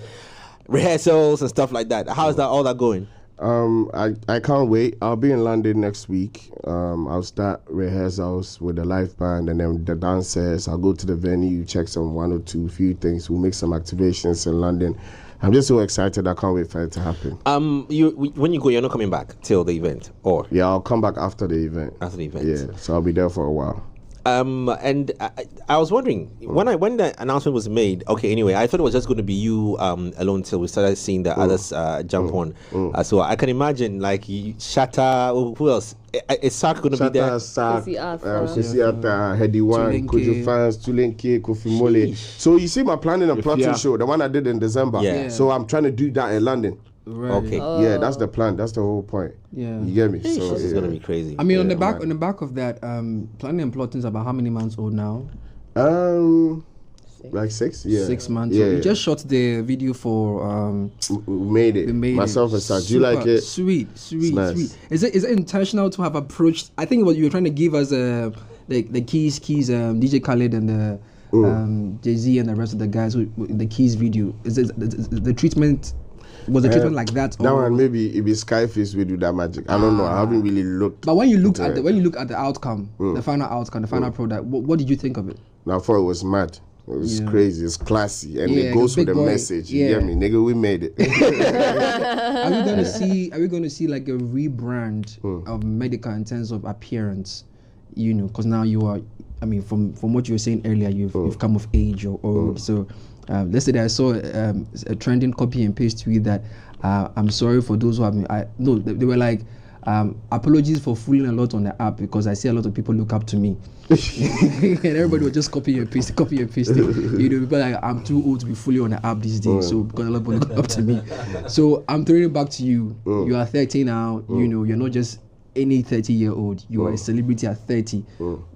rehearsals and stuff like that. How is that all that going? I can't wait. I'll be in London next week. I'll start rehearsals with the live band and then the dancers. I'll go to the venue, check some one or two few things. We'll make some activations in London. I'm just so excited. I can't wait for it to happen. When you go, you're not coming back till the event, or? Yeah, I'll come back after the event. After the event. Yeah, so I'll be there for a while. And I was wondering when the announcement was made. Okay, anyway, I thought it was just going to be you alone till we started seeing the others jump on. So I can imagine like Shatta. Who else? Is Sark going to be there? Sisi Arthur, Heady One, Kojo Fans, Tulenke, Kofi Mole. So you see my planning and plotting show, the one I did in December. Yeah. So I'm trying to do that in London. Right. Okay. Yeah, that's the plan. That's the whole point. Yeah. You get me? So This is going to be crazy. I mean, on the back of that, planning and plotting is about how many months old now? Like 6. Yeah. 6 months. Yeah. So we just shot the video for. We made it. We made Myself it. and Sark. Do you like it? Sweet. nice. Is it intentional to have approached? I think what you were trying to give us the keys, DJ Khaled and the Jay-Z and the rest of the guys who the keys video. Is it the treatment? Was the treatment like that? That one maybe if it's Skyface we do that magic. I don't know. I haven't really looked. But when you look at the outcome, the final outcome, the final product, what did you think of it? Now, I thought it was mad. It was crazy. It's classy, and Yeah, it goes with the big boy. message. You Yeah. get me, nigga? We made it. Are we going to see like a rebrand of Medikal in terms of appearance? You know, because now you are. I mean, from what you were saying earlier, you've come of age or old. So, yesterday I saw a trending copy and paste tweet that I'm sorry for those who have. They were like. Apologies for fooling a lot on the app because I see a lot of people look up to me. And everybody was just copy and paste. You know, people like, I'm too old to be fully on the app these days, so because a lot of people look up to me. So I'm throwing it back to you. You are 30 now, you know, you're not just any 30-year-old. You are a celebrity at 30.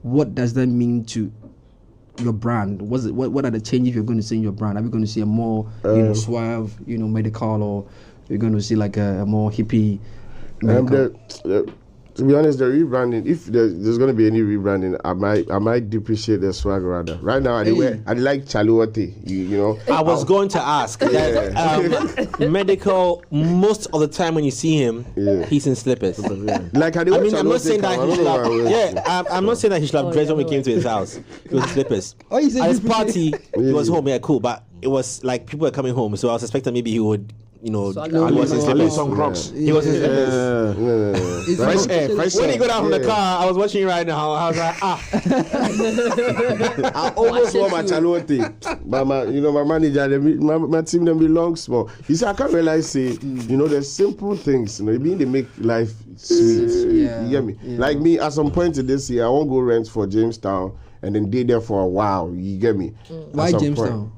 What does that mean to your brand? What are the changes you're going to see in your brand? Are we going to see a more suave, Medikal, or you're going to see like a more hippie to be honest, the rebranding, if there's going to be any rebranding, I might depreciate the swag rather. Right now, I like Chaluote, you know. I was going to ask that Medikal, most of the time when you see him, he's in slippers. Like I'm not saying that he should have. I'm not saying that he should have dressed when we came to his house. He was in slippers. At his party, he was home. Yeah, cool. But it was like people were coming home, so I was expecting maybe he would. He was in slippers. Some Crocs. He was in slippers. Fresh air. When he got out from the car, I was watching right now. I was like, I almost wore my Chaluote, but my manager, my team, them belong small. He said, I can't realize, the simple things, they make life sweet. You get me? Yeah. Like me, at some point in this year, I won't go rent for Jamestown and then stay there for a while. You get me? Why Jamestown?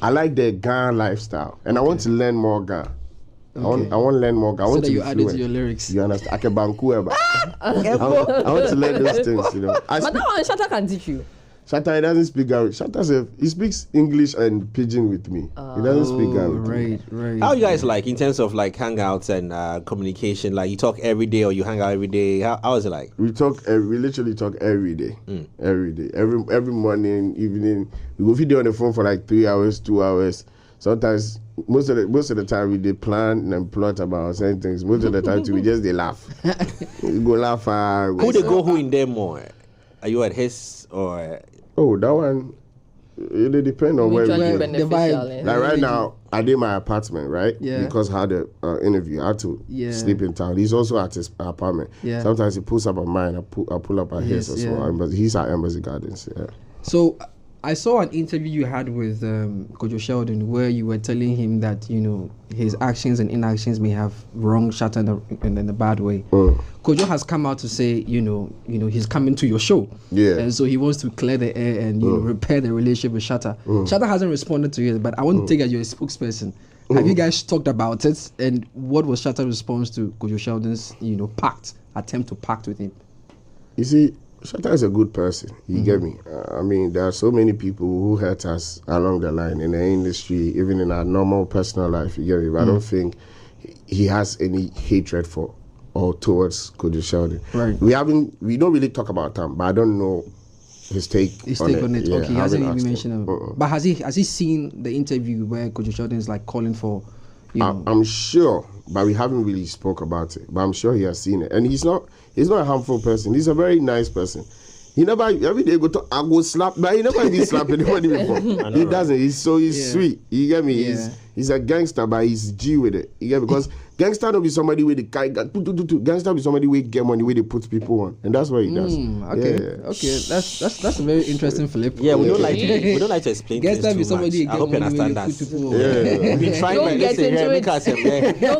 I like the Ghana lifestyle, and I want to learn more Ghana. Okay. I want to learn more Ghana. I want that to you be add it to fluent. your lyrics. You understand? I want to learn those things, But that one, Shatta can teach you. Shatta, he doesn't speak Ghana. Shatta he speaks English and Pidgin with me. He doesn't speak Ghana with me. Right. how you guys like in terms of like hangouts and communication? Like you talk every day or you hang out every day? How is it like? We literally talk every day. Every day. Every morning, evening. We go video on the phone for like 3 hours, 2 hours. Sometimes most of the time we did plan and plot about certain things. Most of the time too, we just they laugh. We go laugh. Who they go who in there more? Are you at his or? Oh, that one. It depends on where we Mutually go. beneficial. Like right now, I did my apartment, right? Yeah. Because I had an interview. I had to sleep in town. He's also at his apartment. Yeah. Sometimes he pulls up at mine. I pull up at his as well. But he's at Embassy Gardens. Yeah. So I saw an interview you had with Kojo Sheldon where you were telling him that his actions and inactions may have wronged Shatta in a bad way. Kojo has come out to say he's coming to your show, and so he wants to clear the air and repair the relationship with Shatta. Shatta hasn't responded to it, but I want to take as your spokesperson. Have you guys talked about it, and what was Shatta's response to Kojo Sheldon's attempt to pact with him? You see, Shatta is a good person. You get me? I mean, there are so many people who hurt us along the line in the industry, even in our normal personal life. You get me? But I don't think he has any hatred for or towards Kojo Sheldon. Right. We don't really talk about him, but I don't know his take on it. Yeah, okay, he hasn't even asked him. mentioned it. But has he seen the interview where Kojo Sheldon is like calling for, you know? I'm sure, but we haven't really spoke about it. But I'm sure he has seen it, and he's not a harmful person. He's a very nice person. He never every day I go slap, but he never did slap anybody before. He doesn't. He's sweet. You get me? Yeah. He's a gangster, but he's G with it. You get me? Because gangster don't be somebody with the gangster be somebody with get money where they put people on, and that's what he does. Okay, that's a very interesting flip. Yeah, we don't like to explain things Gangster be too somebody much. I hope you understand that. Yeah. We try Don't my get listen into here it. because Don't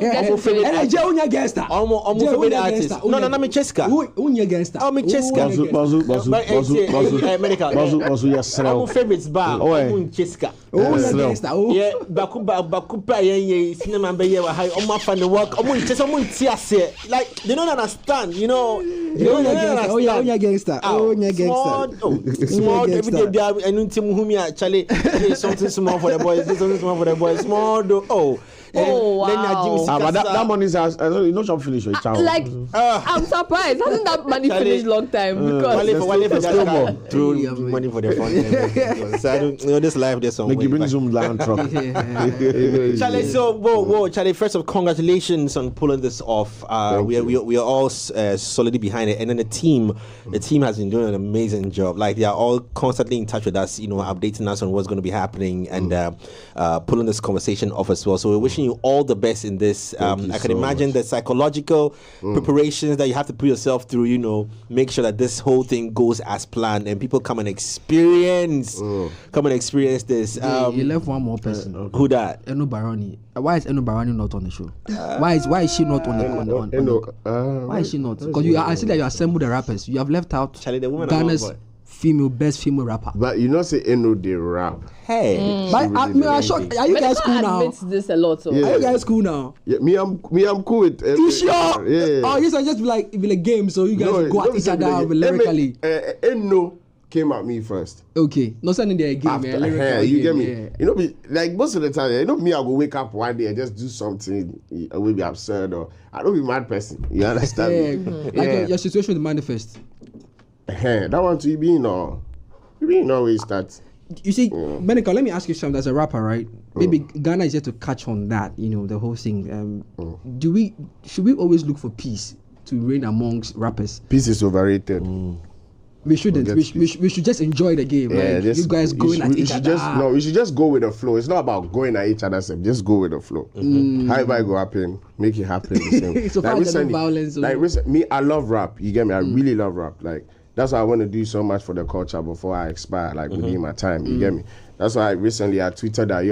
get into it. Hey, Jaunya gangster. Almost favorite artist. No, me Cheska. Unya gangster. Oh, me Cheska. Bazu, yes, I'm favorites bar. I'm Cheska. Unya gangster. Yeah, bakupa ye cinema be here high on my fan the work. Like they don't understand, you know. They don't understand. Unya gangster. Unya gangster. Small every day be and humi actually something small for the boys, something small for the boys. Small do Wow. But that money is you know shop finish with child. Like, I'm surprised. Hasn't that money finished long time? Because Wale for just throw money for the fund. So I don't this life there's some Make way. you bring some land truck. Charlie, so whoa, Charlie. First of all, congratulations on pulling this off. We are all solidly behind it, and then the team has been doing an amazing job. Like they are all constantly in touch with us, you know, updating us on what's going to be happening and pulling this conversation off as well. So we're wishing you all the best in this. I can imagine the psychological preparations that you have to put yourself through. You know, make sure that this whole thing goes as planned and people come and experience this. You left one more person. Who that? Eno Barani. Why is Eno Barani not on the show? Why is she not on the why is she not? Because I see that you assembled the rappers. You have left out Charlie, the woman Ghana's best female rapper. But you know, say Eno they rap. Hey. But I'm shocked. Are you guys cool now? admits this a lot. So. Yeah. Are you guys cool now? Yeah, me I'm cool with. You sure? Yeah. Oh, yes, I just be like a game, so you guys go at each other lyrically. Eno came at me first. Okay, not sending their game, After, lyrically. you get me? Yeah. You know, like most of the time, you know me, I go wake up one day and just do something, I will be absurd or I don't be mad person. You understand me? Like your situation with manifest. That one to you being always that. You see, Medikal, let me ask you something. As a rapper, right? Maybe Ghana is yet to catch on that. You know, the whole thing. Should we always look for peace to reign amongst rappers? Peace is overrated. We shouldn't. We should just enjoy the game. Yeah, like, you guys going at each other. We should just go with the flow. It's not about going at each other's. Just go with the flow. However it go happen, make it happen. The same. So far, there's no violence. Me, I love rap. You get me? I really love rap. Like that's why I want to do so much for the culture before I expire. Like within my time. You get me? That's why I tweeted that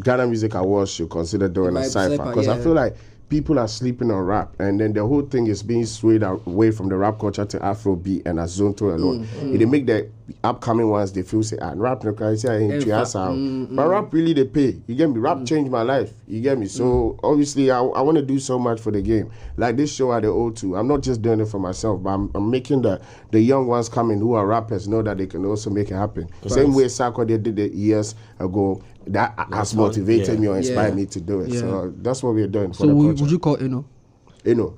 Ghana Music Awards should consider doing a cypher because I feel like people are sleeping on rap, and then the whole thing is being swayed away from the rap culture to Afrobeat and Azonto alone. They make the upcoming ones, they feel say, rap no crazy, but rap really they pay. You get me? Rap changed my life. You get me? So obviously I want to do so much for the game. Like this show at the O2, I'm not just doing it for myself, but I'm making the young ones coming who are rappers know that they can also make it happen. Right. Same way Sako did it years ago. That has motivated me or inspired me to do it. So that's what we're doing. So would you call Eno? Eno,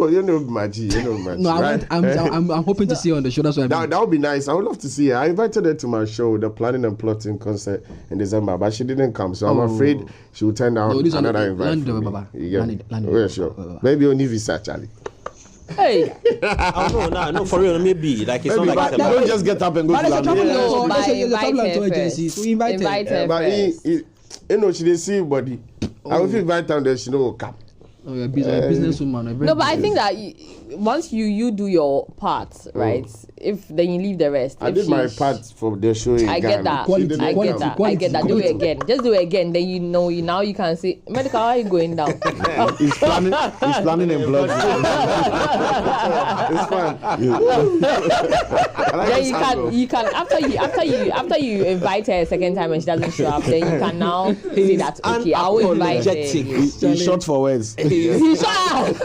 you know my G. No, right? I'm hoping to see her on the show. That's what I mean. That would be nice. I would love to see her. I invited her to my show, the Planning and Plotting concert in December, but she didn't come. So I'm afraid she will turn down another invite. Sure. Maybe only visa, Charlie. Hey. No, for real, maybe. Like it's not like it's don't just get up and go to London. No, There's a trouble to agencies. We invite her. But you know, she didn't see anybody. I will invite her there, she know cap. Oh, you're a businesswoman. No, but I think that once you do your part, right? If then you leave the rest. I did my part for the show. I get that. I get that. Do it again. Just do it again. Then you know now you can say, Medikal, how are you going down? He's planning and blood. It's fun. Then you can after you invite her a second time and she doesn't show up, then you can now say that okay, I will invite her. He's short for words. He's short.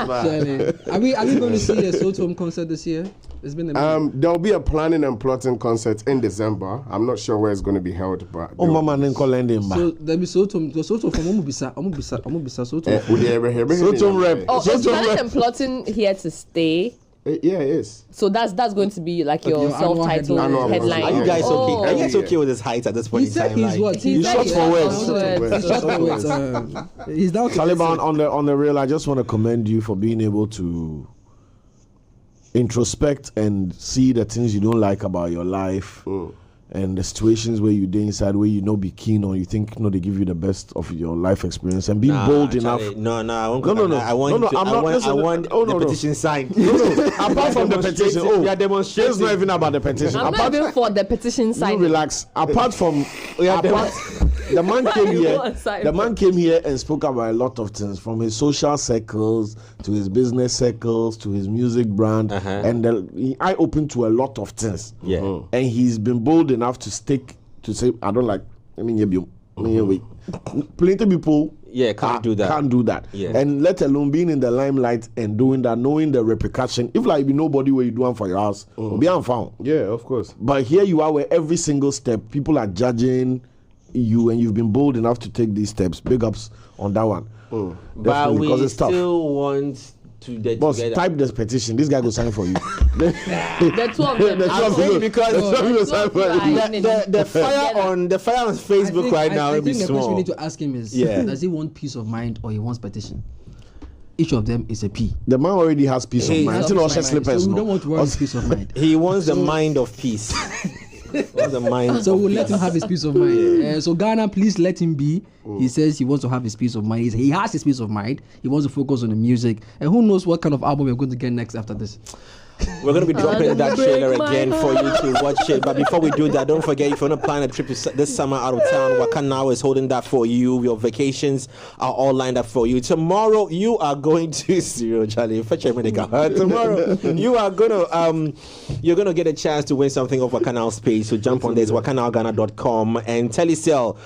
Charlie, are we going to see a Sotom concert this year? It's been a There'll be a planning and plotting concert in December. I'm not sure where it's going to be held, but Oh, mama, then call ending. so there'll be Sotom. The Sotom from Omubisa Sotom. Sotom rep. Oh, is planning and plotting here to stay? Yeah, it is. So that's going to be like your your annual self-titled headline. headline. Are you guys Oh. okay? Are you guys okay with his height at this point He in said time? he's Like, what? He said shot he's for words. outwards. He's shot for words. He's down to Taliban, on the real, I just want to commend you for being able to introspect and see the things you don't like about your life and the situations where you're inside where you know be keen on, you think they give you the best of your life experience and being bold enough. No, I won't. No. I want. No, I'm not listening. I want Oh, no, the petition signed. No, apart from the petition, we are demonstrating. it's not even about the petition. I'm not even for the petition You signing. relax. Apart from the man came You here. want sign The for- man came here and spoke about a lot of things, from his social circles to his business circles to his music brand, and I opened to a lot of things. Yeah. And he's been bold enough to stick to say, I don't like. I mean, wait. Plenty of people. Can't do that. Can't do that. Yeah. And let alone being in the limelight and doing that, knowing the repercussion. If like be nobody where you do one for your house, will be unfound. Yeah, of course. But here you are, where every single step people are judging you, and you've been bold enough to take these steps. Big ups on that one. But Definitely, we because it's tough. still want to get Boss, together. type this petition. This guy will sign for you. The two of them. The two of you- because the two of you will sign for you. the fire on Facebook right now will be I think the question we small. need to ask him is: Yeah. does he want peace of mind or he wants petition? Each of them is a P. The man already has peace He of mind. has Until all So slippers. we don't want to worry peace of mind. He wants the mind of peace. Wants the mind. So of we'll let peace. him have his peace of mind. So Ghana, please let him be. He says he wants to have his peace of mind. He has his peace of mind. He wants to focus on the music. And who knows what kind of album we're going to get next after this. We're going to be dropping that break trailer my again for you to watch it. But before we do that, don't forget, if you want to plan a trip this summer out of town, Wakana is holding that for you. Your vacations are all lined up for you. Tomorrow, you are going to Charlie, fetch your Medikal. Tomorrow, you are you're gonna get a chance to win something off Wakanal's page. So jump on this, wakanalghana.com, and Telecel.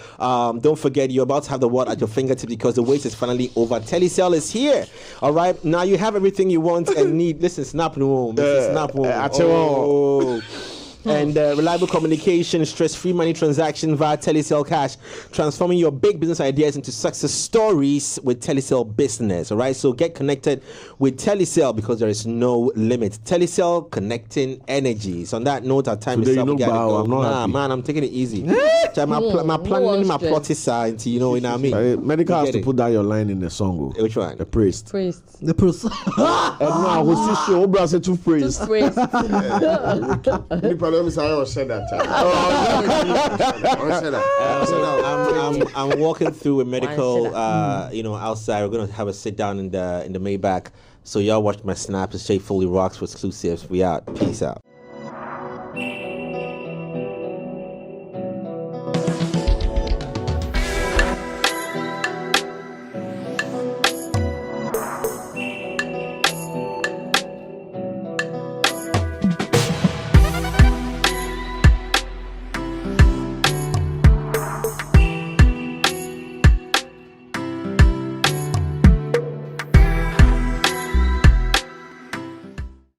Don't forget, you're about to have the world at your fingertips because the wait is finally over. Telecel is here. All right, now you have everything you want and need. Listen, snap no. Snap and reliable communication, stress-free money transaction via Telecel Cash, transforming your big business ideas into success stories with Telecel Business. All right, so get connected with Telecel because there is no limit. Telecel, connecting energies. On that note, our time Today is up. you We know gotta bow, go. I'm not Nah, happy. man, I'm taking it easy. my planning, my plot is into, you know what I mean. Medikal has Get to it. put down your line in the song. Which one? The priest. Priest. The person. And now we see show Obra say two praise. Just priest. I'm walking through a medical, outside. We're gonna have a sit down in the Maybach. So y'all watch my snaps. It's Shay Foley Rocks for exclusives. We out. Peace out.